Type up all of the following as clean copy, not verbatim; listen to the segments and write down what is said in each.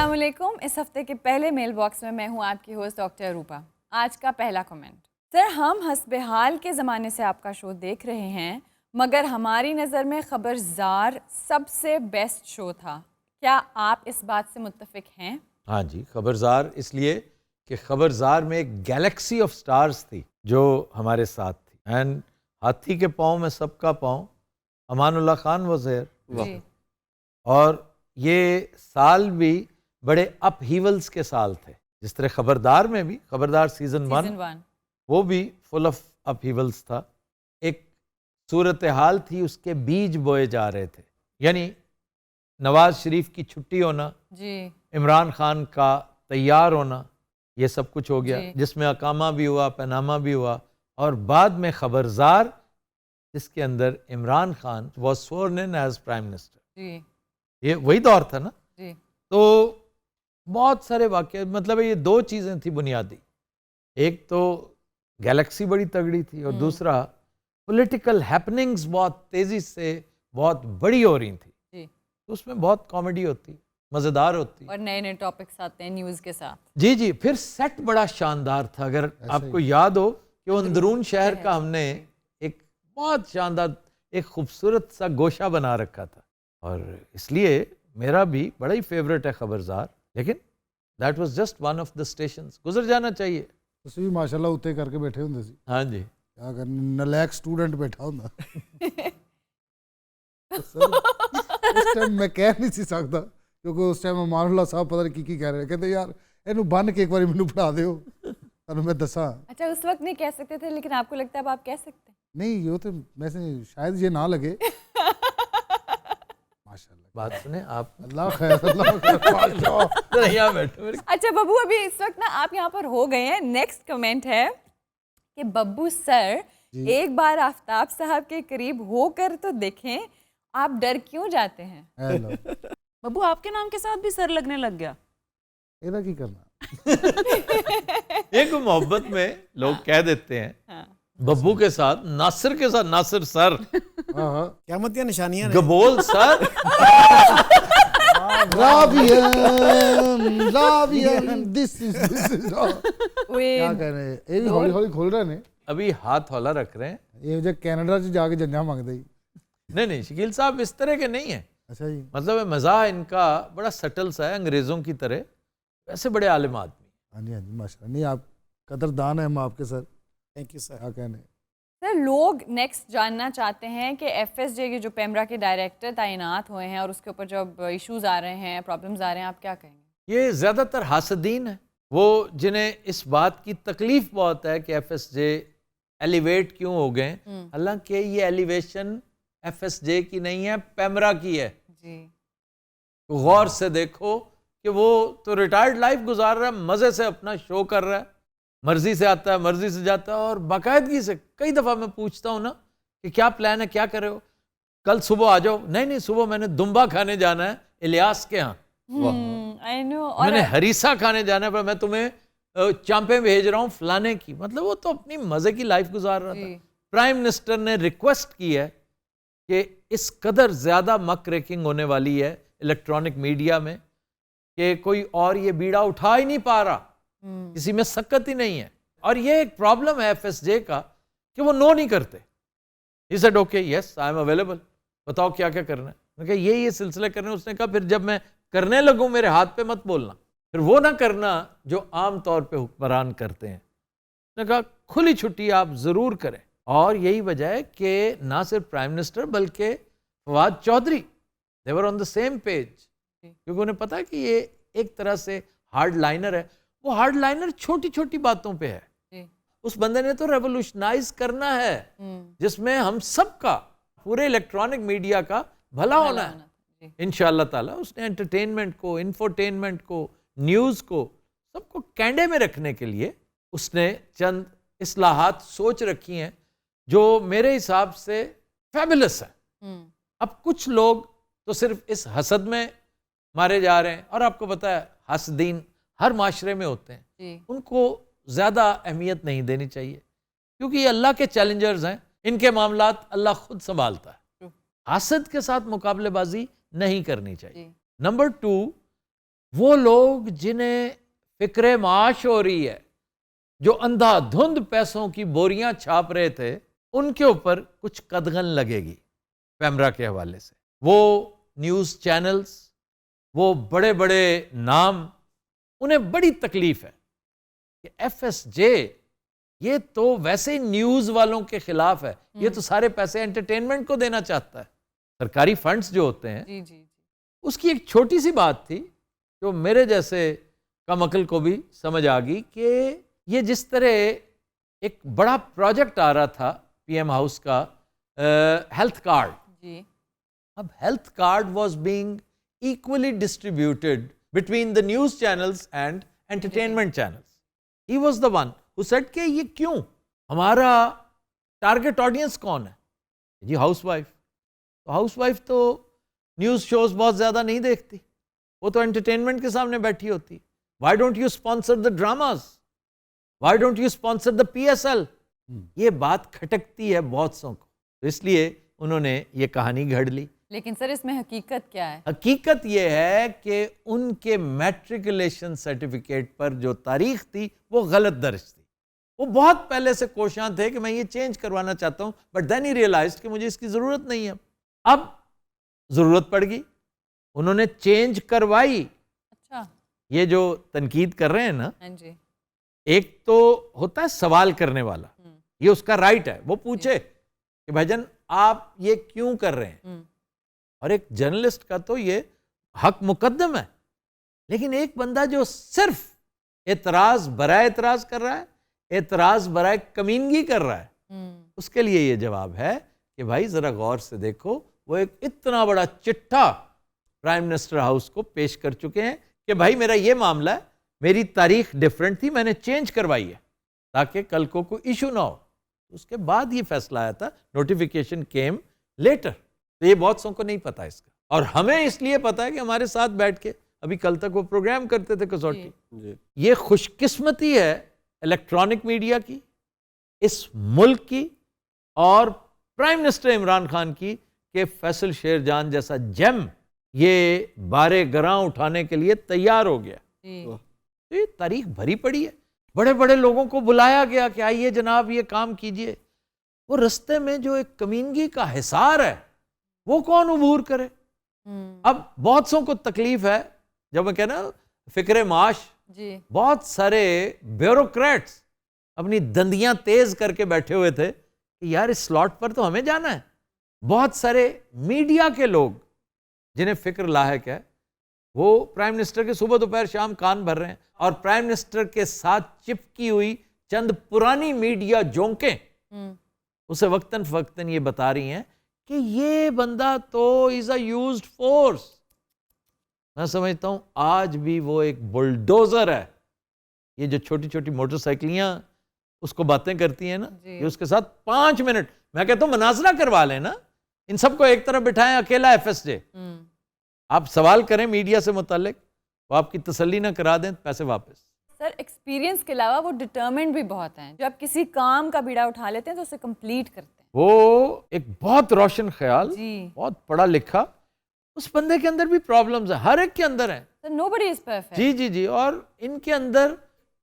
السلام علیکم. اس ہفتے کے پہلے میل باکس میں ہوں آپ کی ہوسٹ ڈاکٹر روپا. آج کا پہلا کمنٹ. سر ہم حسب حال کے زمانے سے آپ کا شو دیکھ رہے ہیں مگر ہماری نظر میں خبرزار سب سے بیسٹ شو تھا. کیا آپ اس بات سے متفق ہیں؟ ہاں جی، خبرزار اس لیے کہ خبرزار میں ایک گیلیکسی آف سٹارز تھی جو ہمارے ساتھ تھی. اینڈ ہاتھی کے پاؤں میں سب کا پاؤں. Aman Ullah Khan was here. جی. اور یہ سال بھی بڑے اپ ہیولز کے سال تھے. جس طرح خبردار میں بھی، خبردار سیزن 1 وہ بھی فل آف اپ ہیولز تھا. ایک صورتحال تھی، اس کے بیج بوئے جا رہے تھے. یعنی نواز شریف کی چھٹی ہونا، جی. عمران خان کا تیار ہونا، یہ سب کچھ ہو گیا. جی. جس میں اقامہ بھی ہوا، پیناما بھی ہوا. اور بعد میں خبرزار جس کے اندر Imran Khan was sworn in as prime minister. جی. یہ وہی دور تھا نا. جی. تو بہت سارے واقعات، مطلب یہ دو چیزیں تھیں بنیادی. ایک تو گیلیکسی بڑی تگڑی تھی اور دوسرا پولیٹیکل ہیپننگز بہت تیزی سے بہت بڑی ہو رہی تھی. جی. اس میں بہت کامیڈی ہوتی، مزیدار ہوتی. اور نئے نئے ٹاپکس آتے ہیں نیوز کے ساتھ. جی جی. پھر سیٹ بڑا شاندار تھا. اگر آپ کو یاد ہو کہ وہ اندرون شہر کا ہم نے ایک بہت شاندار، ایک خوبصورت سا گوشہ بنا رکھا تھا. اور اس لیے میرا بھی بڑا ہی فیوریٹ ہے خبرزار. لیکن that was just one of the stations. گزر جانا چاہیے. ਤੁਸੀਂ ਵੀ ਮਾਸ਼ਾਅੱਲਾ ਉੱਤੇ ਕਰਕੇ ਬੈਠੇ ਹੁੰਦੇ ਸੀ. ہاں جی. ਕਿਆ ਕਰ ਨਲਾਇਕ ਸਟੂਡੈਂਟ ਬੈਠਾ ਹੁੰਦਾ. ਉਸ ਟਾਈਮ ਮੈਂ ਕਹਿ ਨਹੀਂ ਸੀ ਸਕਦਾ ਕਿਉਂਕਿ ਉਸ ਟਾਈਮ ਅਮਾਨੁੱਲਾ ਸਾਹਿਬ ਪਤਾ ਨਹੀਂ ਕੀ ਕਹਿ ਰਹੇ, ਕਹਿੰਦੇ ਯਾਰ ਇਹਨੂੰ ਬੰਨ ਕੇ ਇੱਕ ਵਾਰੀ ਮੈਨੂੰ ਪੜਾ ਦਿਓ ਤੁਹਾਨੂੰ ਮੈਂ ਦੱਸਾਂ. اچھا اس وقت نہیں کہہ سکتے تھے لیکن آپ کو لگتا ہے اب آپ کہہ سکتے ہیں؟ نہیں یہ تو ویسے شاید یہ نہ لگے. بات سنیں آپ. اللہ خیر، اللہ خیر. یہاں بیٹھو. اچھا ببو، ابھی اس وقت نا آپ یہاں پر ہو گئے ہیں. نیکسٹ کمنٹ ہے کہ ببو سر ایک بار آفتاب صاحب کے قریب ہو کر تو دیکھیں، آپ ڈر کیوں جاتے ہیں؟ ببو آپ کے نام کے ساتھ بھی سر لگنے لگ گیا. ਇਹਦਾ ਕੀ کرنا. ایک محبت میں لوگ کہہ دیتے ہیں ببو کے ساتھ، ناصر کے ساتھ ناصر سر، قیامت کی نشانیاں گبول سر. کیا کہہ رہے ہیں، یہ بھی ہੌਲੀ ہੌਲੀ کھل رہے ہیں. ابھی ہاتھ ہولا رکھ رہے ہیں. یہ جو کینیڈا سے جا کے جنجا مانگتے ہی. نہیں شکیل صاحب اس طرح کے نہیں ہیں. اچھا جی. مطلب مزاح ان کا بڑا سٹل سا ہے، انگریزوں کی طرح. ویسے بڑے عالم آدمی. ہاں جی ہاں جی ماشاء اللہ. نہیں آپ قدردان ہیں ہم آپ کے سر. Thank you sir. کیا کہنے. سر لوگ نیکسٹ جاننا چاہتے ہیں کہ ایف ایس جے کے جو پیمرا کے ڈائریکٹر تعینات ہوئے ہیں اور اس کے اوپر جب ایشوز آ رہے ہیں، پرابلمز آ رہے ہیں، آپ کیا کہیں گے؟ یہ زیادہ تر حاسدین ہیں، وہ جنہیں اس بات کی تکلیف بہت ہے کہ ایف ایس جے ایلیویٹ کیوں ہو گئے. حالانکہ یہ ایلیویشن ایف ایس جے کی نہیں ہے، پیمرا کی ہے. جی. غور سے دیکھو کہ وہ تو ریٹائرڈ لائف گزار رہا ہے، مزے سے اپنا شو کر رہا ہے، مرضی سے آتا ہے، مرضی سے جاتا ہے. اور باقاعدگی سے کئی دفعہ میں پوچھتا ہوں نا کہ کیا پلان ہے، کیا کر رہے ہو؟ کل صبح آ جاؤ. نہیں صبح میں نے دمبا کھانے جانا ہے الیاس کے ہاں. میں نے ہریسا کھانے جانا ہے، پر میں تمہیں چامپیں بھیج رہا ہوں فلانے کی. مطلب وہ تو اپنی مزے کی لائف گزار رہا تھا. پرائم منسٹر نے ریکویسٹ کی ہے کہ اس قدر زیادہ مک ریکنگ ہونے والی ہے الیکٹرانک میڈیا میں کہ کوئی اور یہ بیڑا اٹھا ہی نہیں پا رہا، کسی میں سکت ہی نہیں ہے. اور یہ ایک پرابلم ہے ایف ایس جے کا کہ وہ نو نہیں کرتے. He said okay yes I am available. بتاؤ کیا کیا کرنا ہے. میں کہا یہ سلسلے کرنے. اس نے کہا پھر جب میں کرنے لگوں میرے ہاتھ پہ مت بولنا. پھر وہ نہ کرنا جو عام طور پہ حکمران کرتے ہیں. اس نے کہا کھلی چھٹی آپ ضرور کریں. اور یہی وجہ ہے کہ نہ صرف پرائم منسٹر بلکہ Fawad Chaudhry they were on the same page. کیونکہ انہیں پتا کہ یہ ایک طرح سے ہارڈ لائنر ہے. وہ ہارڈ لائنر چھوٹی چھوٹی باتوں پہ ہے. اس بندے نے تو ریولوشنائز کرنا ہے جس میں ہم سب کا، پورے الیکٹرانک میڈیا کا بھلا ہونا ہے انشاءاللہ تعالیٰ. اس نے انٹرٹینمنٹ کو، انفوٹینمنٹ کو، نیوز کو، سب کو کینڈے میں رکھنے کے لیے اس نے چند اصلاحات سوچ رکھی ہیں جو میرے حساب سے فیبلس ہیں. اب کچھ لوگ تو صرف اس حسد میں مارے جا رہے ہیں، اور آپ کو پتہ ہے حاسدین ہر معاشرے میں ہوتے ہیں. ان کو زیادہ اہمیت نہیں دینی چاہیے کیونکہ یہ اللہ کے چیلنجرز ہیں. ان کے معاملات اللہ خود سنبھالتا ہے. حاسد کے ساتھ مقابلے بازی نہیں کرنی چاہیے. نمبر 2، وہ لوگ جنہیں فکر معاش ہو رہی ہے، جو اندھا دھند پیسوں کی بوریاں چھاپ رہے تھے، ان کے اوپر کچھ قدغن لگے گی پیمرا کے حوالے سے. وہ نیوز چینلز، وہ بڑے بڑے نام، انہیں بڑی تکلیف ہے کہ ایف ایس جے یہ تو ویسے ہی نیوز والوں کے خلاف ہے، یہ تو سارے پیسے انٹرٹینمنٹ کو دینا چاہتا ہے. سرکاری فنڈز جو ہوتے ہیں، جی جی اس کی ایک چھوٹی سی بات تھی جو میرے جیسے کم عقل کو بھی سمجھ آ گئی کہ یہ جس طرح ایک بڑا پروجیکٹ آ رہا تھا پی ایم ہاؤس کا ہیلتھ کارڈ. جی. اب health card was being equally distributed between the news channels and entertainment channels. He was the one who said کہ یہ کیوں؟ ہمارا ٹارگٹ آڈینس کون ہے؟ جی ہاؤس وائف. تو ہاؤس وائف تو نیوز شوز بہت زیادہ نہیں دیکھتی، وہ تو انٹرٹینمنٹ کے سامنے بیٹھی ہوتی. Why don't you sponsor the dramas? Why don't you sponsor the PSL? یہ بات کھٹکتی ہے بہت سوں کو، تو اس لیے انہوں نے یہ کہانی گھڑ لی. لیکن سر اس میں حقیقت کیا ہے؟ حقیقت یہ ہے کہ ان کے میٹریکولیشن سرٹیفکیٹ پر جو تاریخ تھی وہ غلط درج تھی. وہ بہت پہلے سے کوشاں تھے کہ میں یہ چینج کروانا چاہتا ہوں، بٹ دین ہی ریئلائزڈ کہ مجھے اس کی ضرورت نہیں ہے. اب ضرورت پڑ گئی، انہوں نے چینج کروائی. اچھا. یہ جو تنقید کر رہے ہیں نا، ہاں جی. ایک تو ہوتا ہے سوال کرنے والا، یہ اس کا رائٹ ہے، وہ پوچھے کہ بھائی جان آپ یہ کیوں کر رہے ہیں. اور ایک جرنلسٹ کا تو یہ حق مقدم ہے. لیکن ایک بندہ جو صرف اعتراض برائے اعتراض کر رہا ہے، اعتراض برائے کمینگی کر رہا ہے، اس کے لیے یہ جواب ہے کہ بھائی ذرا غور سے دیکھو. وہ ایک اتنا بڑا چٹھا پرائم منسٹر ہاؤس کو پیش کر چکے ہیں کہ بھائی میرا یہ معاملہ ہے، میری تاریخ ڈیفرنٹ تھی، میں نے چینج کروائی ہے تاکہ کل کو کوئی ایشو نہ ہو. اس کے بعد یہ فیصلہ آیا تھا، نوٹیفیکیشن کیم لیٹر. تو یہ بہت سو کو نہیں پتا اس کا، اور ہمیں اس لیے پتا ہے کہ ہمارے ساتھ بیٹھ کے ابھی کل تک وہ پروگرام کرتے تھے کسوٹی. یہ خوش قسمتی ہے الیکٹرانک میڈیا کی، اس ملک کی، اور پرائم منسٹر عمران خان کی کہ فیصل شیر جان جیسا جیم یہ بارے گراں اٹھانے کے لیے تیار ہو گیا. تو یہ تاریخ بھری پڑی ہے. بڑے بڑے لوگوں کو بلایا گیا کہ آئیے جناب یہ کام کیجئے. وہ رستے میں جو ایک کمینگی کا حصار ہے وہ کون عبور کرے؟ اب بہت سوں کو تکلیف ہے جب میں کہنا فکر معاش. جی. بہت سارے بیوروکریٹس اپنی دندیاں تیز کر کے بیٹھے ہوئے تھے کہ یار اس سلاٹ پر تو ہمیں جانا ہے. بہت سارے میڈیا کے لوگ جنہیں فکر لاحق ہے وہ پرائم منسٹر کے صبح دوپہر شام کان بھر رہے ہیں، اور پرائم منسٹر کے ساتھ چپکی ہوئی چند پرانی میڈیا جونکیں اسے وقتاً فوقتاً یہ بتا رہی ہیں کہ یہ بندہ تو از اے یوزڈ فورس. میں سمجھتا ہوں آج بھی وہ ایک بلڈوزر ہے. یہ جو چھوٹی چھوٹی موٹر سائیکلیاں اس کو باتیں کرتی ہیں نا، یہ اس کے ساتھ 5 منٹ میں کہتا ہوں مناظرہ کروا لیں نا، ان سب کو ایک طرف بٹھائیں، اکیلا ایف ایس جے. آپ سوال کریں میڈیا سے متعلق، وہ آپ کی تسلی نہ کرا دیں، پیسے واپس. سر ایکسپیرینس کے علاوہ وہ ڈٹرمنٹ بھی بہت ہیں، جو آپ کسی کام کا بیڑا اٹھا لیتے ہیں تو اسے کمپلیٹ کرتے ہیں. وہ ایک بہت روشن خیال، جی. بہت پڑھا لکھا. اس بندے کے اندر بھی پرابلمز ہیں، ہر ایک کے اندر ہیں. سر نوبڈی از پرفیکٹ. جی جی جی. اور ان کے اندر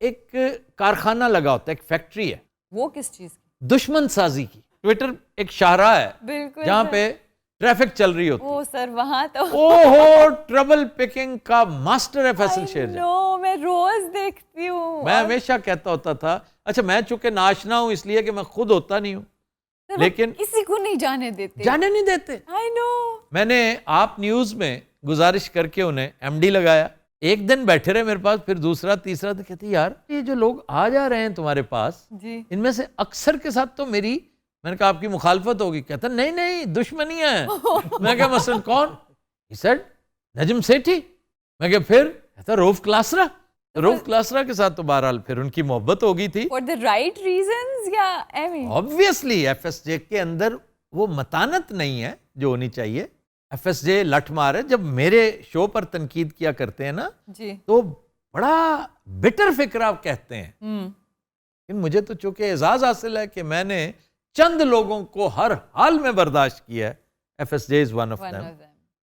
ایک کارخانہ لگا ہوتا ہے، ایک فیکٹری ہے. وہ کس چیز کی؟ دشمن سازی کی. ٹویٹر ایک شاہراہ ہے بالکل جہاں پہ ٹریفک چل رہی ہوتی ہے. او سر وہاں تو اوہو ٹربل پکنگ کا ماسٹر ہے فیصل شیر جان. نو میں روز دیکھتی ہوں. میں ہمیشہ کہتا ہوتا تھا، اچھا میں چونکہ ناشنا ہوں اس لیے کہ میں خود ہوتا نہیں ہوں، لیکن کسی کو نہیں جانے دیتے. جانے نہیں دیتے. آئی نو. میں نے آپ نیوز میں گزارش کر کے انہیں ایم ڈی لگایا. ایک دن بیٹھے رہے میرے پاس، پھر دوسرا تیسرا، تو کہتے یار یہ جو لوگ آ جا رہے ہیں تمہارے پاس، جی. ان میں سے اکثر کے ساتھ تو میری، میں نے کہا آپ کی مخالفت ہوگی. کہتا نہیں نہیں دشمنی ہے. میں کہا مثلا کون؟ He said Najam Sethi. میں کہا پھر؟ کہتا روف کلاسرا. روف کلاسرا کے ساتھ تو بہرحال پھر ان کی محبت ہو گئی تھی. For the right reasons یا ایویں؟ Obviously ایف ایس جے کے اندر وہ متانت نہیں ہے جو ہونی چاہیے. ایف ایس جے لٹ مار ہے. جب میرے شو پر تنقید کیا کرتے ہیں نا جی تو بڑا بٹر فکر آپ کہتے ہیں. لیکن مجھے تو چونکہ اعزاز حاصل ہے کہ میں نے چند لوگوں کو ہر حال میں برداشت کیا ہے. F S J is one of them.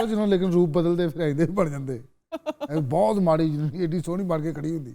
ਉਹ ਜਿਹਨਾਂ ਲੇਕਿਨ ਰੂਪ ਬਦਲਦੇ ਫਿਰ ਆਈਂਦੇ ਬਣ ਜਾਂਦੇ ਇਹ ਬਹੁਤ ਮਾੜੀ ਜਿਹੀ ਏਡੀ ਸੋਹਣੀ ਬਣ ਕੇ ਖੜੀ ਹੁੰਦੀ।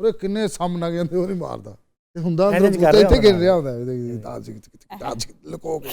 ਉਹਦੇ ਕਿੰਨੇ ਸਾਹਮਣੇ ਜਾਂਦੇ ਉਹ ਨਹੀਂ ਮਾਰਦਾ, ਤੇ ਹੁੰਦਾ ਅੰਦਰ ਇੱਥੇ ਗਿਰ ਰਿਹਾ ਹੁੰਦਾ ਲੁਕੋ ਕੇ।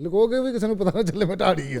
ਲੁਕੋ ਕੇ ਵੀ ਕਿਸੇ ਨੂੰ ਪਤਾ ਨਾ ਚੱਲੇ ਮੈਂ ਢਾੜੀ ਆ।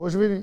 ਕੁਛ ਵੀ ਨਹੀਂ,